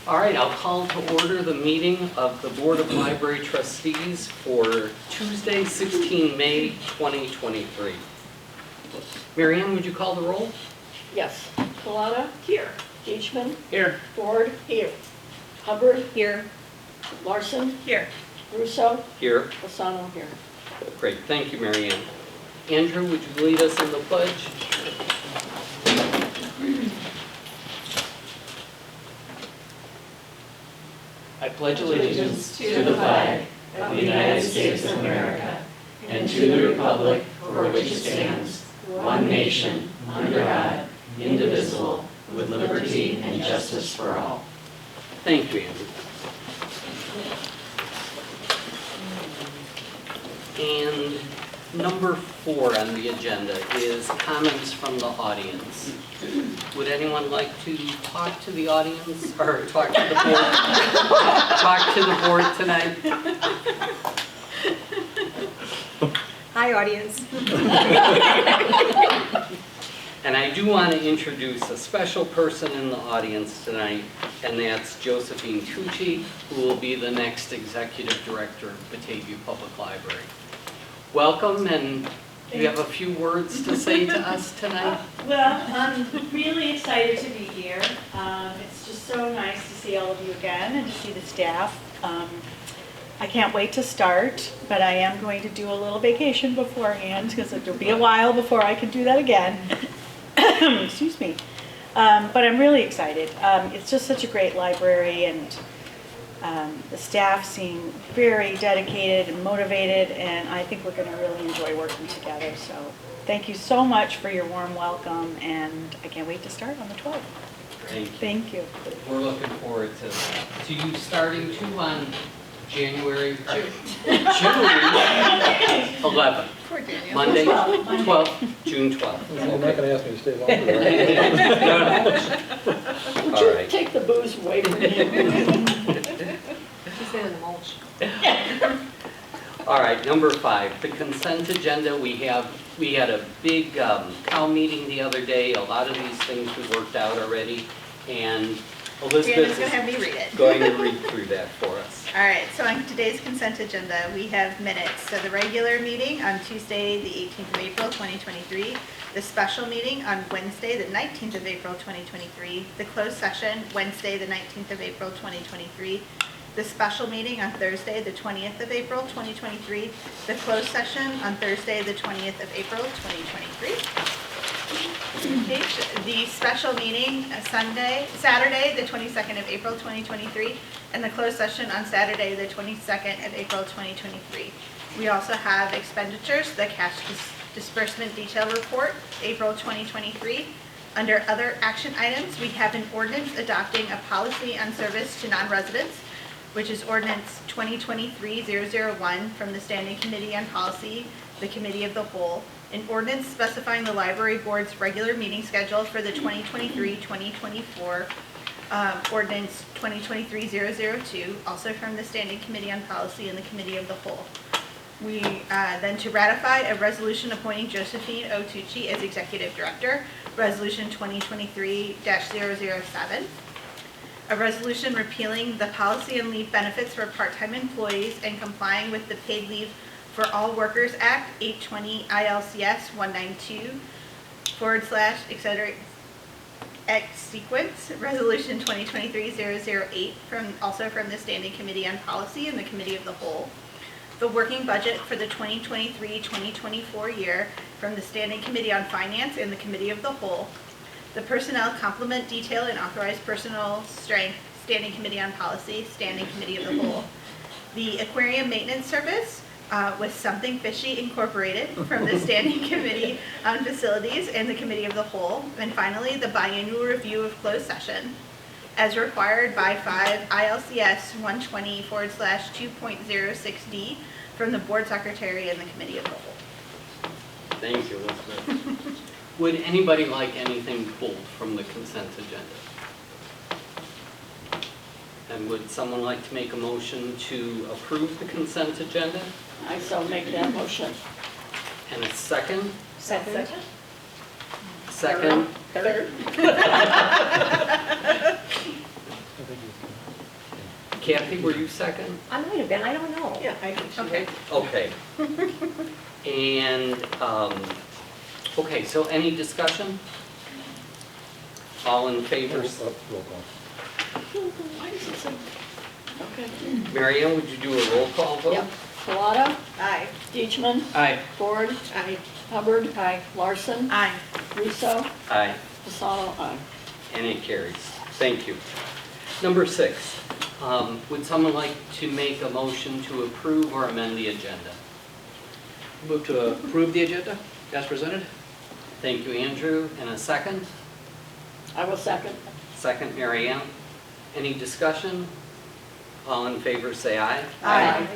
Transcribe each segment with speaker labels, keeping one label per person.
Speaker 1: All right, I'll call to order the meeting of the Board of Library Trustees for Tuesday, 16 May 2023. Mary Ann, would you call the roll?
Speaker 2: Yes. Colada? Here. Beechman?
Speaker 1: Here.
Speaker 2: Ford? Here. Hubbard? Here. Larson? Here. Russo?
Speaker 1: Here.
Speaker 2: Fasano? Here.
Speaker 1: Great, thank you, Mary Ann. Andrew, would you lead us in the pledge? I pledge allegiance
Speaker 3: to the flag of the United States of America and to the republic for which it stands, one nation, under God, indivisible, with liberty and justice for all.
Speaker 1: Thank you, Andrew. And number 4 on the agenda is comments from the audience. Would anyone like to talk to the audience or talk to the board? Talk to the board tonight?
Speaker 4: Hi, audience.
Speaker 1: And I do want to introduce a special person in the audience tonight, and that's Josephine Tucci, who will be the next Executive Director of Batavia Public Library. Welcome, and you have a few words to say to us tonight?
Speaker 5: Well, I'm really excited to be here. It's just so nice to see all of you again and to see the staff. I can't wait to start, but I am going to do a little vacation beforehand because it'll be a while before I can do that again. Excuse me. But I'm really excited. It's just such a great library, and the staff seem very dedicated and motivated, and I think we're going to really enjoy working together. So thank you so much for your warm welcome, and I can't wait to start on the 12th.
Speaker 1: Thank you.
Speaker 5: Thank you.
Speaker 1: We're looking forward to you starting too on June 11th.
Speaker 4: Poor Daniel.
Speaker 1: Monday, 12th, June 12th.
Speaker 6: You're not going to ask me to stay longer, right?
Speaker 2: Would
Speaker 1: All
Speaker 2: you
Speaker 1: right.
Speaker 2: take the booze away from him?
Speaker 4: He's in the mulch.
Speaker 1: All right, number 5, the consent agenda. We had a big cow meeting the other day. A lot of these things we worked out already, and Elizabeth
Speaker 4: Brianna's going to have me read it.
Speaker 1: going to read through that for us.
Speaker 4: All right, so on today's consent agenda, we have minutes. So the regular meeting on Tuesday, the 18th of April, 2023. The special meeting on Wednesday, the 19th of April, 2023. The closed session, Wednesday, the 19th of April, 2023. The special meeting on Thursday, the 20th of April, 2023. The closed session on Thursday, the 20th of April, 2023. The special meeting Saturday, the 22nd of April, 2023. And the closed session on Saturday, the 22nd of April, 2023. We also have expenditures, the cash disbursement detail report, April 2023. Under other action items, we have an ordinance adopting a policy on service to non-residents, which is ordinance 2023-001 from the Standing Committee on Policy, the Committee of the Whole. An ordinance specifying the library board's regular meeting schedule for the 2023-2024 ordinance 2023-002, also from the Standing Committee on Policy and the Committee of the Whole. We then to ratify a resolution appointing Josephine O. Tucci as Executive Director, Resolution 2023-007. A resolution repealing the policy on leave benefits for part-time employees and complying with the Paid Leave for All Workers Act 820 ILCS 192/etc. X sequence, Resolution 2023-008 also from the Standing Committee on Policy and the Committee of the Whole. The working budget for the 2023-2024 year from the Standing Committee on Finance and the Committee of the Whole. The Personnel Complement Detail and Authorized Personal Strength, Standing Committee on Policy, Standing Committee of the Whole. The Aquarium Maintenance Service with Something Fishy Incorporated from the Standing Committee on Facilities and the Committee of the Whole. And finally, the biannual review of closed session as required by 5 ILCS 120/2.06D from the Board Secretary and the Committee of the Whole.
Speaker 1: Thank you, Elizabeth. Would anybody like anything pulled from the consent agenda? And would someone like to make a motion to approve the consent agenda?
Speaker 2: I so make that motion.
Speaker 1: And a second?
Speaker 2: Second.
Speaker 1: Second?
Speaker 2: Third.
Speaker 1: Kathy, were you second?
Speaker 3: I might have been, I don't know.
Speaker 2: Yeah, I can see
Speaker 4: Okay.
Speaker 2: that.
Speaker 1: Okay. And, okay, so any discussion? All in favor?
Speaker 6: Roll call.
Speaker 2: Why does it say? Okay.
Speaker 1: Mary Ann, would you do a roll call vote?
Speaker 2: Yep. Shalata,
Speaker 4: Aye.
Speaker 2: Deitchman,
Speaker 1: Aye.
Speaker 2: Ford,
Speaker 4: Aye.
Speaker 2: Hubbard, Larson,
Speaker 4: Aye.
Speaker 2: Russo,
Speaker 1: Aye.
Speaker 2: Fasano, aye.
Speaker 1: And it carries. Thank you. Number 6, would someone like to make a motion to approve or amend the agenda?
Speaker 7: Move to approve the agenda as presented?
Speaker 1: Thank you, Andrew. And a second?
Speaker 2: I will second.
Speaker 1: Second, Mary Ann. Any discussion? All in favor, say aye.
Speaker 4: Aye.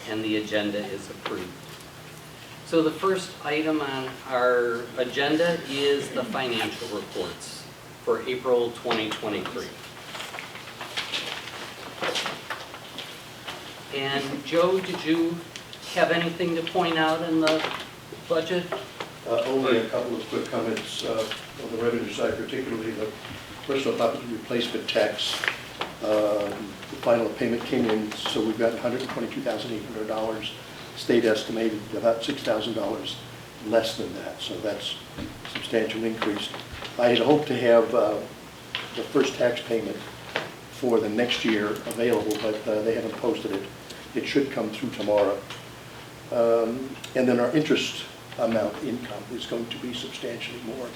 Speaker 1: And the agenda is approved. So the first item on our agenda is the financial reports for April 2023. And Joe, did you have anything to point out in the budget?
Speaker 8: Only a couple of quick comments on the revenue side, particularly the personal property replacement tax. The final payment came in, so we've got $122,800. State estimated about $6,000 less than that, so that's a substantial increase. I had hoped to have the first tax payment for the next year available, but they haven't posted it. It should come through tomorrow. And then our interest amount income is going to be substantially more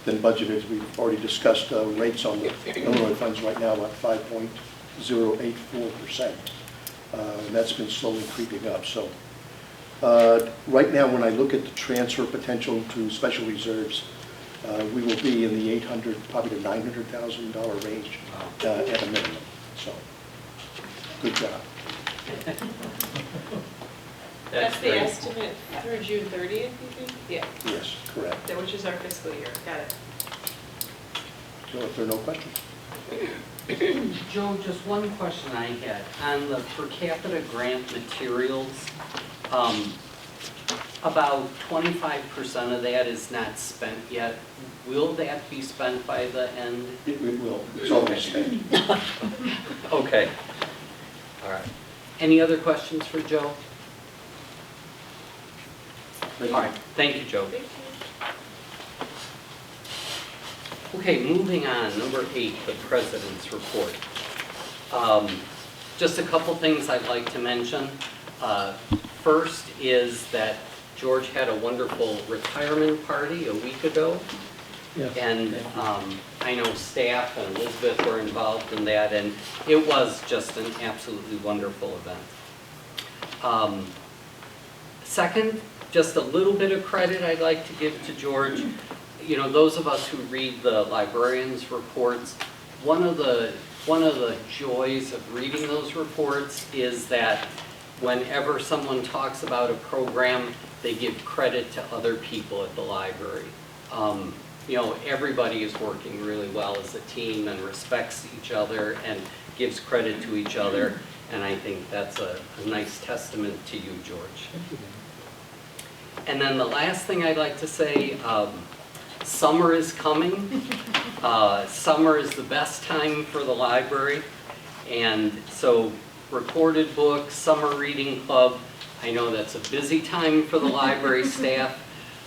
Speaker 8: than budgeted. We've already discussed rates on the Illinois funds right now, about 5.084%. And that's been slowly creeping up. So right now, when I look at the transfer potential to special reserves, we will be in the $800,000, probably the $900,000 range at a minimum. So, good job.
Speaker 9: That's the
Speaker 1: great.
Speaker 9: estimate through June 30th, you think? Yeah,
Speaker 8: Yes, correct.
Speaker 9: which is our fiscal year, got it.
Speaker 8: So if there are no questions.
Speaker 1: Joe, just one question I had. On the per capita grant materials, about 25% of that is not spent yet. Will that be spent by the end?
Speaker 8: It will, it's always spent.
Speaker 1: Okay. All right. Any other questions for Joe?
Speaker 8: Thank you.
Speaker 1: All right, thank you, Joe.
Speaker 9: Thank you.
Speaker 1: Okay, moving on, number 8, the President's Report. Just a couple things I'd like to mention. First is that George had a wonderful retirement party a week ago.
Speaker 6: Yes.
Speaker 1: And I know staff and Elizabeth were involved in that, and it was just an absolutely wonderful event. Second, just a little bit of credit I'd like to give to George. You know, those of us who read the librarian's reports, one of the joys of reading those reports is that whenever someone talks about a program, they give credit to other people at the library. You know, everybody is working really well as a team and respects each other and gives credit to each other, and I think that's a nice testament to you, George. And then the last thing I'd like to say, summer is coming. Summer is the best time for the library. And so recorded books, summer reading club, I know that's a busy time for the library staff,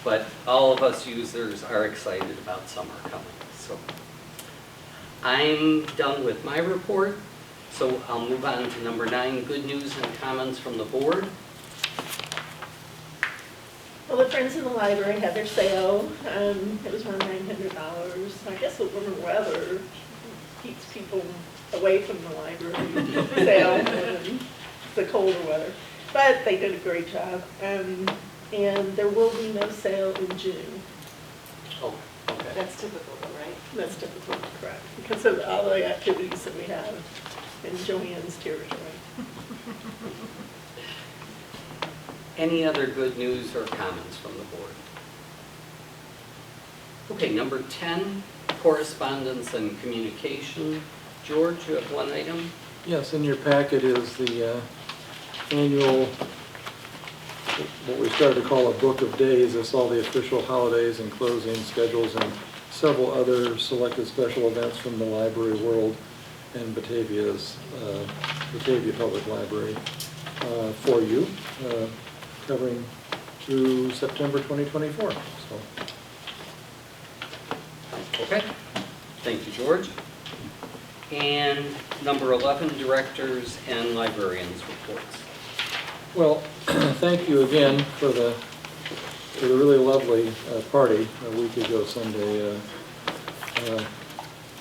Speaker 1: but all of us users are excited about summer coming. So I'm done with my report. So I'll move on to number 9, good news and comments from the board.
Speaker 2: Well, the Friends in the Library had their sale. It was around $900. I guess the warmer weather keeps people away from the library sale than the colder weather. But they did a great job. And there will be no sale in June.
Speaker 1: Oh, okay.
Speaker 9: That's typical, though, right?
Speaker 2: That's typical, correct, because of all the activities that we have in Joanne's territory.
Speaker 1: Any other good news or comments from the board? Okay, number 10, correspondence and communication. George, you have one item?
Speaker 6: Yes, in your packet is the annual, what we started to call a book of days. It's all the official holidays and closing schedules and several other selected special events from the library world. and Batavia's Batavia Public Library for you, covering through September 2024. So,
Speaker 1: Okay, thank you, George. And number 11, directors and librarians reports.
Speaker 6: well, thank you again for the really lovely party a week ago Sunday.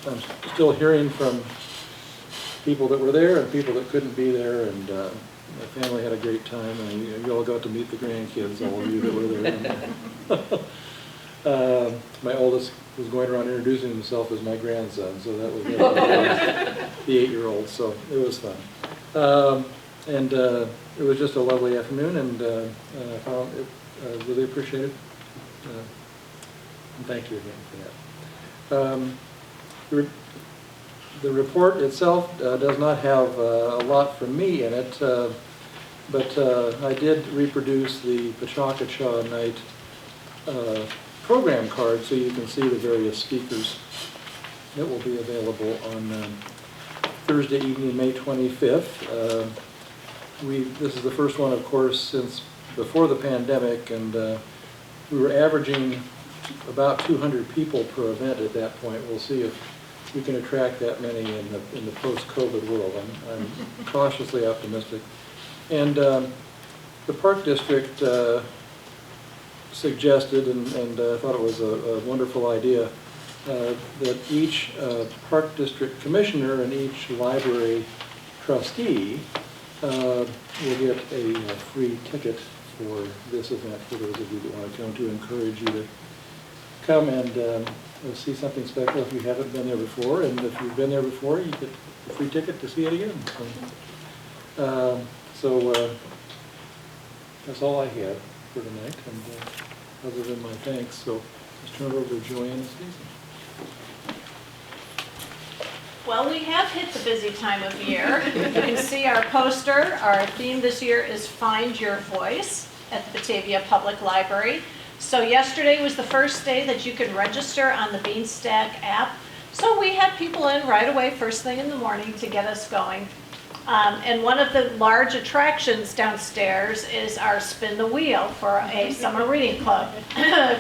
Speaker 6: I'm still hearing from people that were there and people that couldn't be there, and my family had a great time, and you all got to meet the grandkids, all of you that were there. My oldest was going around introducing himself as my grandson, so that was the 8-year-old, so it was fun. And it was just a lovely afternoon, and I found it really appreciated. And thank you again for that. The report itself does not have a lot from me in it, but I did reproduce the Pachakacha Night program card so you can see the various speakers that will be available on Thursday evening, May 25th. This is the first one, of course, since before the pandemic, and we were averaging about 200 people per event at that point. We'll see if we can attract that many in the post-COVID world. I'm cautiously optimistic. And the Park District suggested, and I thought it was a wonderful idea, that each Park District commissioner and each library trustee will get a free ticket for this event, for those of you that want to come, to encourage you to come and see something special if you haven't been there before, and if you've been there before, you get a free ticket to see it again. So that's all I had for tonight, and other than my thanks. So let's turn it over to Joanne and Stacey.
Speaker 5: Well, we have hit the busy time of year. You can see our poster. Our theme this year is Find Your Voice at the Batavia Public Library. So yesterday was the first day that you could register on the Beanstack app. So we had people in right away, first thing in the morning, to get us going. And one of the large attractions downstairs is our Spin the Wheel for a summer reading club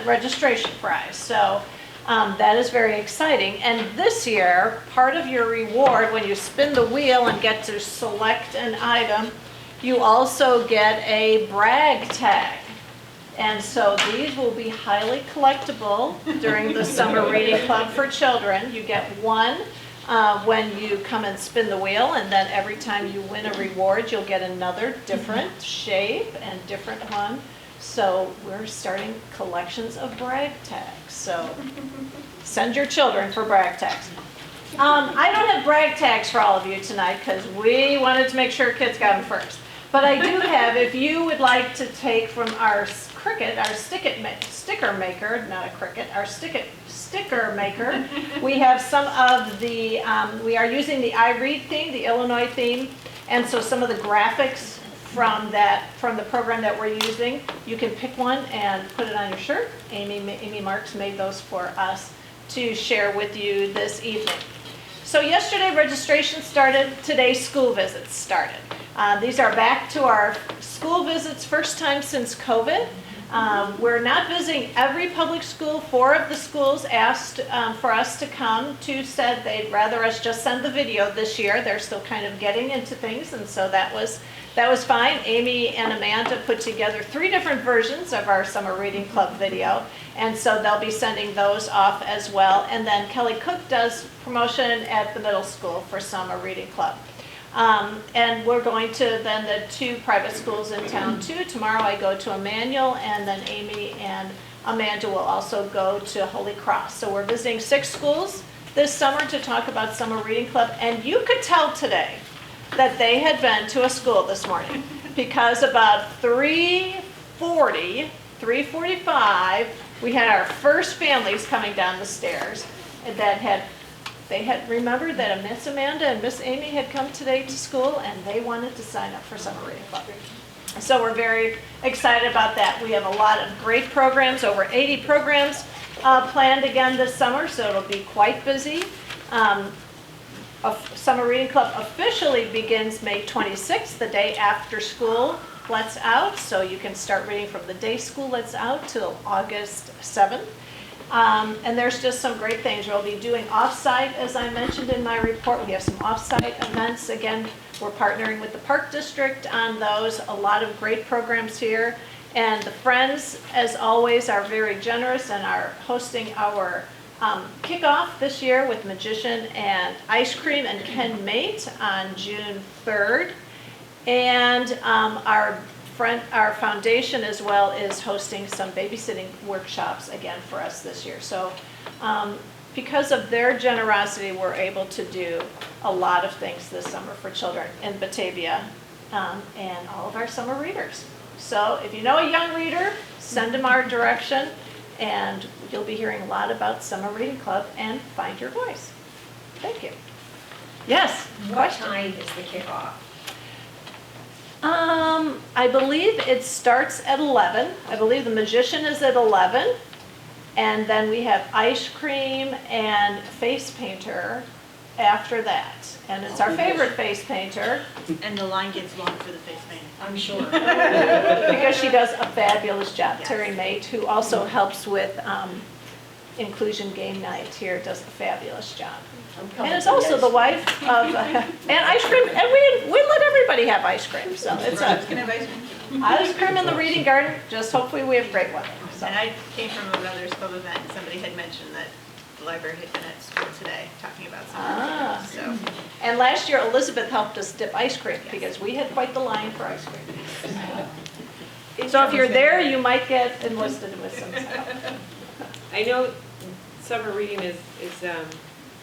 Speaker 5: registration prize. So that is very exciting. And this year, part of your reward when you spin the wheel and get to select an item, you also get a brag tag. And so these will be highly collectible during the summer reading club for children. You get one when you come and spin the wheel, and then every time you win a reward, you'll get another different shape and different one. So we're starting collections of brag tags. So send your children for brag tags. I don't have brag tags for all of you tonight because we wanted to make sure kids got them first. But I do have, if you would like to take from our Cricut, our sticker maker, not a Cricut, our sticker maker, we have some of the, we are using the I Read theme, the Illinois theme, and so some of the graphics from the program that we're using, you can pick one and put it on your shirt. Amy Marks made those for us to share with you this evening. So yesterday registration started, today school visits started. These are back to our school visits, first time since COVID. We're not visiting every public school. 4 of the schools asked for us to come. 2 said they'd rather us just send the video this year. They're still kind of getting into things, and so that was fine. Amy and Amanda put together 3 different versions of our Summer Reading Club video, and so they'll be sending those off as well. And then Kelly Cook does promotion at the middle school for Summer Reading Club. And we're going to then the 2 private schools in town too. Tomorrow I go to Emmanuel, and then Amy and Amanda will also go to Holy Cross. So we're visiting 6 schools this summer to talk about Summer Reading Club. And you could tell today that they had been to a school this morning, because about 3:45, we had our first families coming down the stairs that they had remembered that Miss Amanda and Miss Amy had come today to school, and they wanted to sign up for Summer Reading Club. So we're very excited about that. We have a lot of great programs, over 80 programs planned again this summer, so it'll be quite busy.
Speaker 10: Summer Reading Club officially begins May 26th, the day after school lets out. So you can start reading from the day school lets out till August 7th. And there's just some great things. We'll be doing off-site, as I mentioned in my report. We have some off-site events. Again, we're partnering with the Park District on those. A lot of great programs here. And the Friends, as always, are very generous and are hosting our kickoff this year with Magician and Ice Cream and Ken Mate on June 3rd. And our foundation as well is hosting some babysitting workshops again for us this year. So because of their generosity, we're able to do a lot of things this summer for children in Batavia and all of our summer readers. So if you know a young reader, send them our direction, and you'll be hearing a lot about Summer Reading Club and Find Your Voice. Thank you. Yes?
Speaker 3: What time is the kickoff?
Speaker 10: I believe it starts at 11. I believe the Magician is at 11. And then we have ice cream and face painter after that. And it's our favorite face painter.
Speaker 4: And the line gets long for the face painting.
Speaker 3: I'm sure.
Speaker 10: Because she does a fabulous job.
Speaker 4: Yes.
Speaker 10: Terry Mate, who also helps with Inclusion Game Night here, does a fabulous job. And is also the wife of, and ice cream, and we let everybody have ice cream, so it's
Speaker 4: I was gonna have ice cream.
Speaker 10: ice cream in the reading garden, just hopefully we have great weather. So.
Speaker 4: And I came from a Brothers Club event, and somebody had mentioned that the library had been at school today talking about summer reading, so.
Speaker 10: And last year Elizabeth helped us dip ice cream because we had quite the line for ice cream. So if you're there, you might get enlisted with some stuff.
Speaker 9: I know summer reading is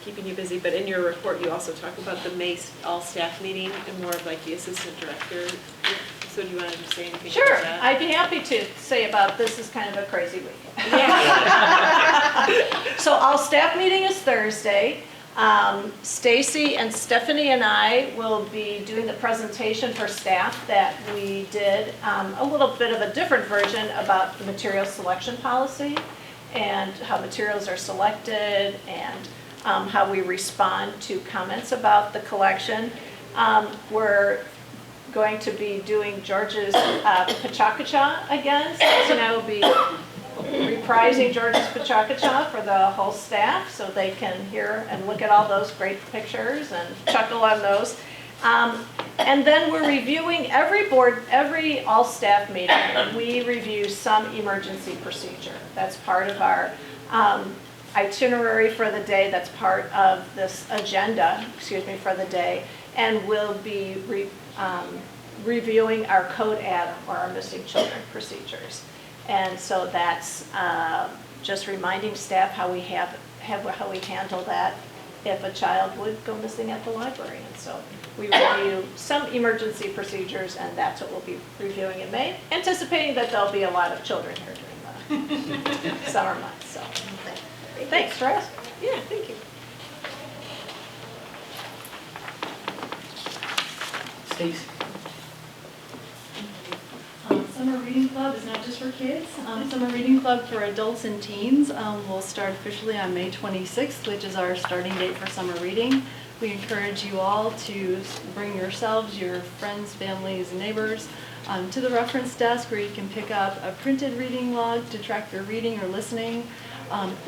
Speaker 9: keeping you busy, but in your report, you also talk about the May all-staff meeting and more of like the assistant director. So do you want to just say anything
Speaker 10: Sure,
Speaker 9: about that?
Speaker 10: I'd be happy to say about this is kind of a crazy week. So all staff meeting is Thursday. Stacy and Stephanie and I will be doing the presentation for staff that we did, a little bit of a different version about the material selection policy and how materials are selected and how we respond to comments about the collection. We're going to be doing George's Pachakacha again. So and I will be reprising George's Pachakacha for the whole staff so they can hear and look at all those great pictures and chuckle on those. And then we're reviewing every all-staff meeting, we review some emergency procedure. That's part of our itinerary for the day, that's part of this agenda, for the day. And we'll be reviewing our code add or our missing children procedures. And so that's just reminding staff how we how we handle that if a child would go missing at the library. And so we review some emergency procedures, and that's what we'll be reviewing in May, anticipating that there'll be a lot of children here during the summer months. So thanks for asking.
Speaker 9: Yeah, thank you.
Speaker 1: Stacy?
Speaker 11: Summer Reading Club is not just for kids. Summer Reading Club for adults and teens will start officially on May 26th, which is our starting date for summer reading. We encourage you all to bring yourselves, your friends, families, and neighbors to the reference desk where you can pick up a printed reading log to track your reading or listening,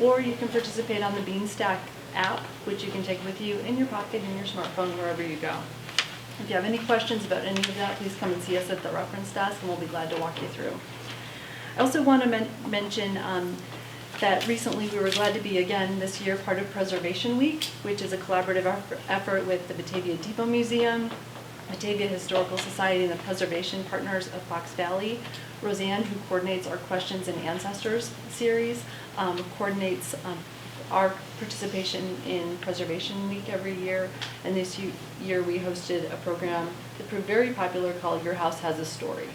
Speaker 11: or you can participate on the Beanstack app, which you can take with you in your pocket, in your smartphone, wherever you go. If you have any questions about any of that, please come and see us at the reference desk, and we'll be glad to walk you through. I also want to mention that recently we were glad to be again this year part of Preservation Week, which is a collaborative effort with the Batavia Depot Museum, Batavia Historical Society, and the Preservation Partners of Fox Valley. Roseanne, who coordinates our Questions and Ancestors series, coordinates our participation in Preservation Week every year, and this year we hosted a program that proved very popular called Your House Has a Story.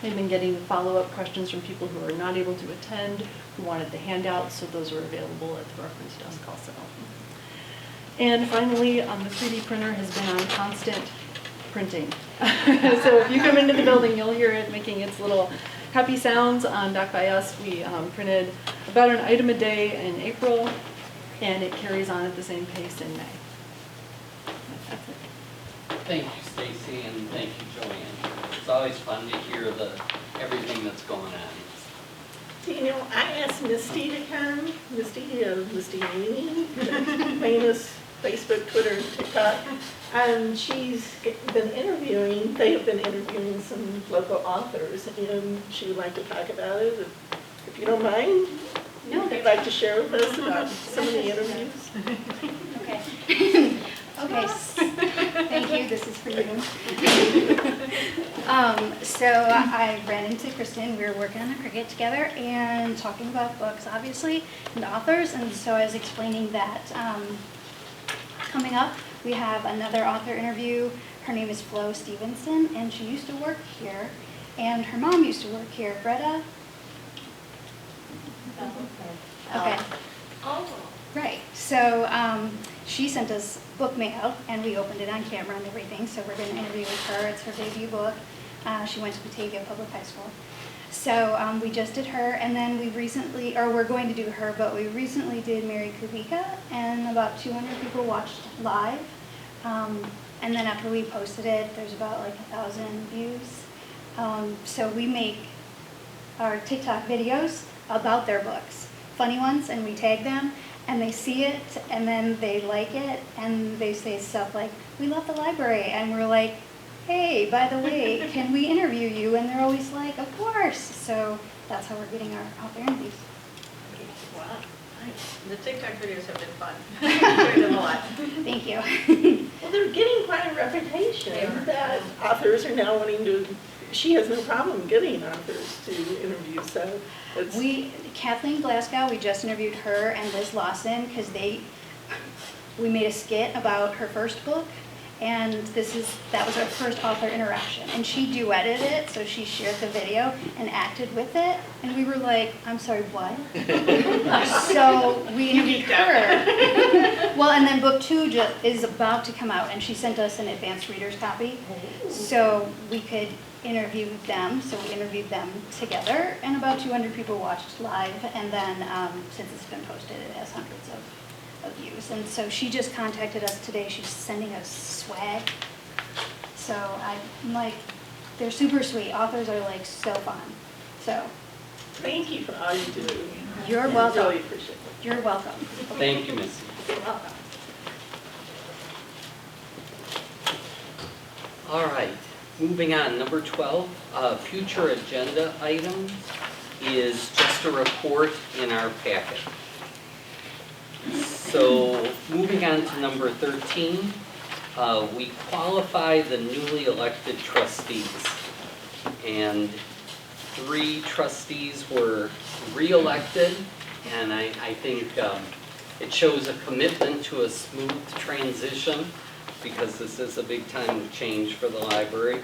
Speaker 11: They've been getting follow-up questions from people who are not able to attend, who wanted the handouts, so those are available at the reference desk also. And finally, the 3D printer has been on constant printing. So if you come into the building, you'll hear it making its little happy sounds. Back by us, we printed about an item a day in April, and it carries on at the same pace in May.
Speaker 1: Thank you, Stacy, and thank you, Joanne. It's always fun to hear everything that's going on.
Speaker 2: You know, I asked Misty to come, Misty Amy, famous Facebook, Twitter, and TikTok. She's been interviewing, they have been interviewing some local authors, and she would like to talk about it, if you don't mind.
Speaker 12: No,
Speaker 2: If you'd like to share with us about some of the interviews.
Speaker 12: Okay. Okay, thank you, this is for you. So I ran into Kristen, we were working on the cricket together and talking about books, obviously, and authors, and so I was explaining that coming up, we have another author interview. Her name is Flo Stevenson, and she used to work here, and her mom used to work here. Greta? Okay. Right, so she sent us book mail, and we opened it on camera and everything, so we're going to interview with her. It's her debut book. She went to Batavia Public High School. So we just did her, and then we recently, or we're going to do her, but we recently did Mary Kubica, and about 200 people watched live. And then after we posted it, there's about like 1,000 views. So we make our TikTok videos about their books, funny ones, and we tag them, and they see it, and then they like it, and they say stuff like, "We love the library," and we're like, "Hey, by the way, can we interview you?" And they're always like, "Of course." So that's how we're getting our author interviews.
Speaker 2: Wow, nice.
Speaker 4: The TikTok videos have been fun. I enjoyed them a lot.
Speaker 12: Thank you.
Speaker 2: Well, they're getting quite a reputation that authors are now wanting to, she has no problem getting authors to interview, so it's.
Speaker 12: Kathleen Glasgow, we just interviewed her, and Liz Lawson, because we made a skit about her first book, and that was our first author interaction, and she duetted it, so she shared the video and acted with it, and we were like, "I'm sorry, what?" So we interviewed her. Well, and then book 2 is about to come out, and she sent us an advanced reader's copy, so we could interview them. So we interviewed them together, and about 200 people watched live, and then since it's been posted, it has hundreds of views. And so she just contacted us today. She's sending us swag. So I'm like, they're super sweet. Authors are like so fun. So
Speaker 2: Thank you for all you do.
Speaker 12: you're
Speaker 2: I
Speaker 12: welcome.
Speaker 2: really appreciate it.
Speaker 12: You're welcome.
Speaker 1: Thank you, Missy.
Speaker 12: You're welcome.
Speaker 1: All right, moving on, number 12, future agenda items is just a report in our packet. So moving on to number 13, we qualify the newly elected trustees. And 3 trustees were re-elected, and I think it shows a commitment to a smooth transition, because this is a big time of change for the library.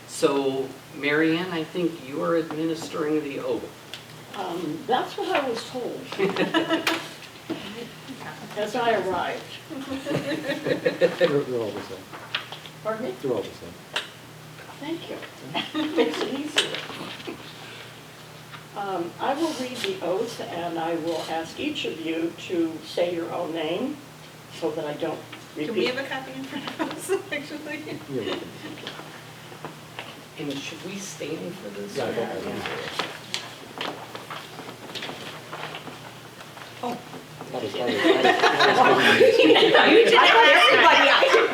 Speaker 1: So, Marianne, I think you're administering the oath.
Speaker 2: That's what I was told as I arrived.
Speaker 6: They're all the same.
Speaker 2: Pardon me?
Speaker 6: They're all the same.
Speaker 2: Thank you. Makes it easier. I will read the oath, and I will ask each of you to say your own name so that I don't repeat.
Speaker 4: Do we have a copy in front of us, actually?
Speaker 6: Yeah, we can-
Speaker 1: And should we stand for this?
Speaker 6: Yeah, I think that was-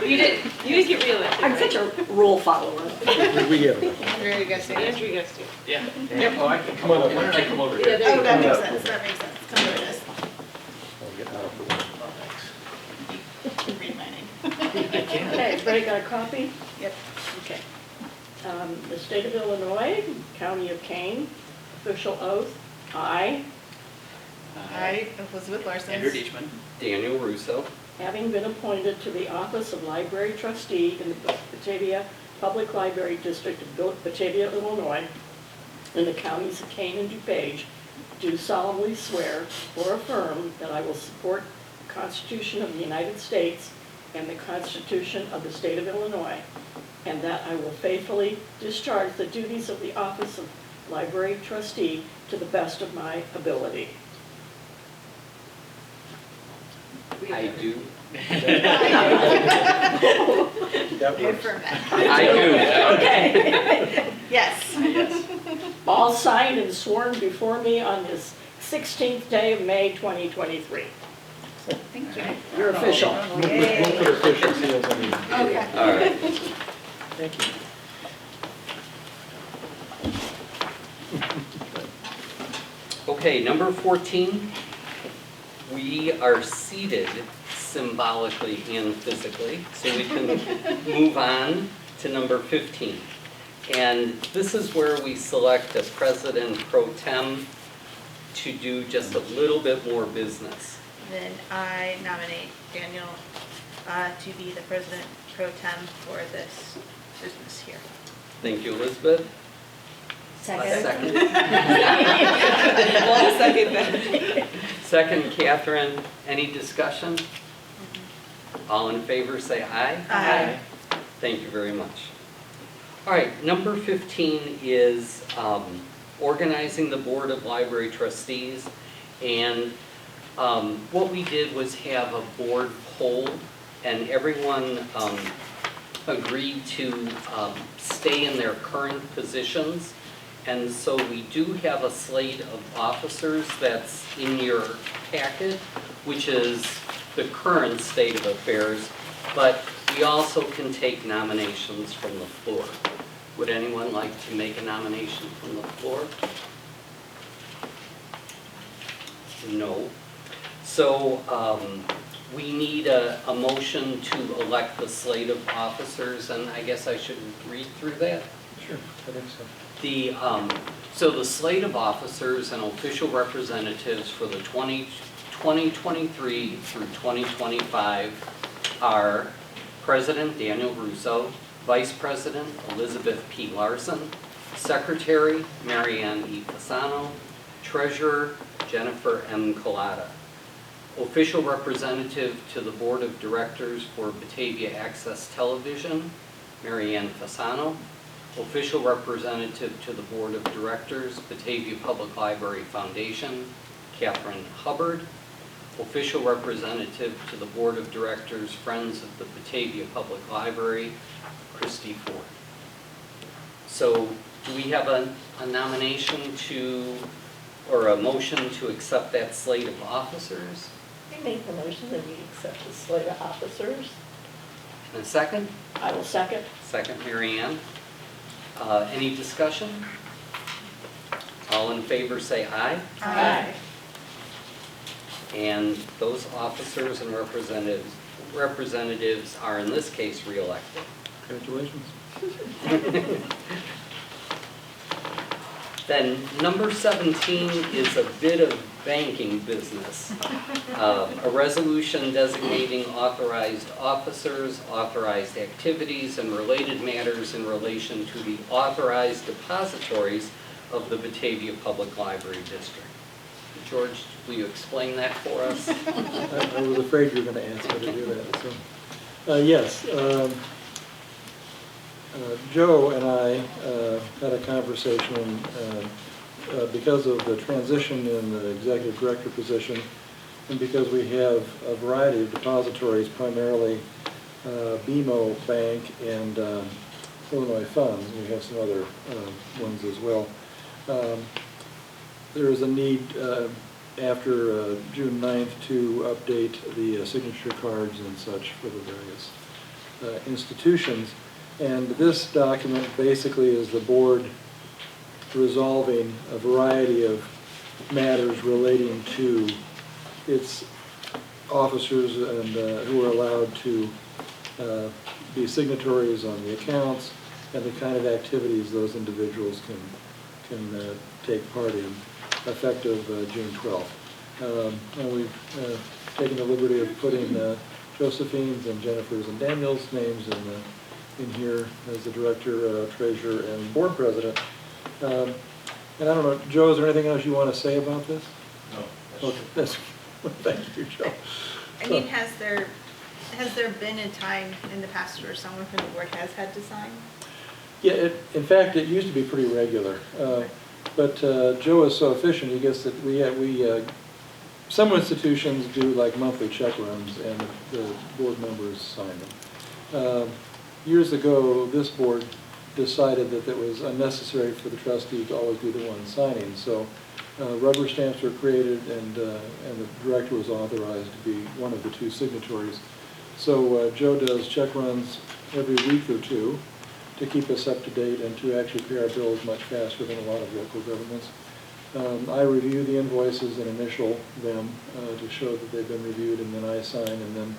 Speaker 9: You didn't get reelected.
Speaker 2: I'm such a rule follower.
Speaker 6: We get it.
Speaker 4: There you go, Sandy.
Speaker 9: Andrew, you guys do.
Speaker 7: Yeah. Oh, I can come on over. Why don't I come over
Speaker 4: Yeah,
Speaker 7: here?
Speaker 4: there you go. That makes sense, that makes sense. Come over this.
Speaker 6: I'll get out of the way.
Speaker 4: Read my name.
Speaker 2: Okay, everybody got a copy?
Speaker 4: Yep.
Speaker 2: Okay. The state of Illinois, county of Kane, official oath, I,
Speaker 4: I, Elizabeth Larson.
Speaker 7: Andrew Deachman.
Speaker 1: Daniel Russo.
Speaker 2: having been appointed to the office of library trustee in the Batavia Public Library District of Batavia, Illinois, in the counties of Kane and DuPage, do solemnly swear or affirm that I will support the Constitution of the United States and the Constitution of the State of Illinois, and that I will faithfully discharge the duties of the office of library trustee to the best of my ability.
Speaker 1: I do.
Speaker 6: That
Speaker 4: Pay
Speaker 6: works.
Speaker 4: for that.
Speaker 1: I do.
Speaker 2: Okay.
Speaker 4: Yes.
Speaker 2: All signed and sworn before me on this 16th day of May 2023.
Speaker 4: Thank you.
Speaker 2: You're official.
Speaker 6: We'll put official seals on these.
Speaker 4: Okay.
Speaker 1: All right.
Speaker 6: Thank you.
Speaker 1: Okay, number 14, we are seated symbolically and physically, so we can move on to number 15. And this is where we select a president pro tem to do just a little bit more business.
Speaker 4: Then I nominate Daniel to be the president pro tem for this business here.
Speaker 1: Thank you, Elizabeth. A second.
Speaker 9: One second then.
Speaker 1: Second, Catherine. Any discussion? All in favor, say aye.
Speaker 4: Aye.
Speaker 1: Thank you very much. All right, number 15 is organizing the Board of Library Trustees. And what we did was have a board poll, and everyone agreed to stay in their current positions. And so we do have a slate of officers that's in your packet, which is the current state of affairs, but we also can take nominations from the floor. Would anyone like to make a nomination from the floor? No. So we need a motion to elect the slate of officers, and I guess I should read through that.
Speaker 6: Sure, I think so.
Speaker 1: So the slate of officers and official representatives for the 2023 through 2025 are President Daniel Russo, Vice President Elizabeth P. Larson, Secretary Marianne E. Fasano, Treasurer Jennifer M. Collada. Official representative to the Board of Directors for Batavia Access Television, Marianne Fasano. Official representative to the Board of Directors, Batavia Public Library Foundation, Catherine Hubbard. Official representative to the Board of Directors, Friends of the Batavia Public Library, Christy Ford. So do we have a nomination to, or a motion to accept that slate of officers?
Speaker 2: I make the motion that we accept the slate of officers.
Speaker 1: And a second?
Speaker 2: I will second.
Speaker 1: Second, Mary Ann. Any discussion? All in favor say aye.
Speaker 2: Aye.
Speaker 1: And those officers and representatives are in this case re-elected.
Speaker 6: Congratulations.
Speaker 1: Then number 17 is a bit of banking business. A resolution designating authorized officers, authorized activities, and related matters in relation to the authorized depositories of the Batavia Public Library District. George, will you explain that for us?
Speaker 6: I was afraid you were going to ask me to do that. So, yes, Joe and I had a conversation because of the transition in the executive director position, and because we have a variety of depositories, primarily BMO Bank and Illinois Funds. We have some other ones as well. There is a need after June 9th to update the signature cards and such for the various institutions. And this document basically is the board resolving a variety of matters relating to its officers and who are allowed to be signatories on the accounts and the kind of activities those individuals can take part in, effective June 12th. And we've taken the liberty of putting Josephine's and Jennifer's and Daniel's names in here as the director, treasurer, and board president. And I don't know, Joe, is there anything else you want to say about this?
Speaker 8: No.
Speaker 6: Okay, that's, thank you, Joe.
Speaker 4: I mean, has there been a time in the past where someone from the board has had to sign?
Speaker 6: Yeah, in fact, it used to be pretty regular. But Joe is so efficient, he gets that some institutions do like monthly check runs and the board members sign them. years ago, this board decided that it was unnecessary for the trustee to always be the one signing. So rubber stamps were created, and the director was authorized to be one of the two signatories. So Joe does check runs every week or two to keep us up to date and to actually pay our bills much faster than a lot of local governments. I review the invoices and initial them to show that they've been reviewed, and then I sign, and then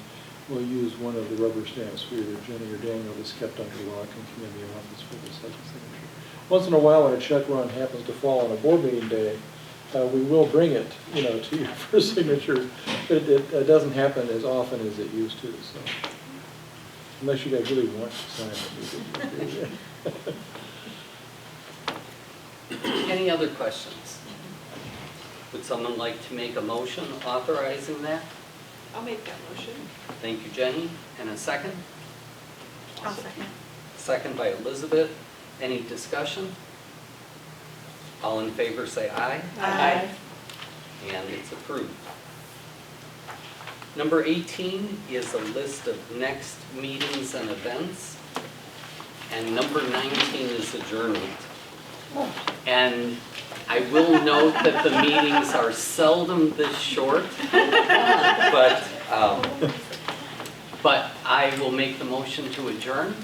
Speaker 6: we'll use one of the rubber stamps for either Jenny or Daniel that's kept under lock and key in the office for the second signature. Once in a while, when a check run happens to fall on a board meeting day, we will bring it, to you for signature, but it doesn't happen as often as it used to, so. Unless you guys really want to sign it.
Speaker 1: Any other questions? Would someone like to make a motion authorizing that?
Speaker 9: I'll make that motion.
Speaker 1: Thank you, Jenny. And a second?
Speaker 4: I'll second.
Speaker 1: Second by Elizabeth. Any discussion? All in favor say aye.
Speaker 4: Aye.
Speaker 1: And it's approved. Number 18 is a list of next meetings and events. And number 19 is adjournment. And I will note that the meetings are seldom this short, but I will make the motion to adjourn.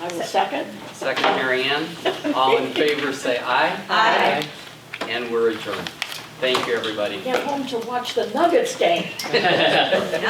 Speaker 10: I will second.
Speaker 1: Second, Mary Ann. All in favor say aye.
Speaker 10: Aye.
Speaker 1: And we're adjourned. Thank you, everybody.
Speaker 10: Get home to watch the Nuggets game.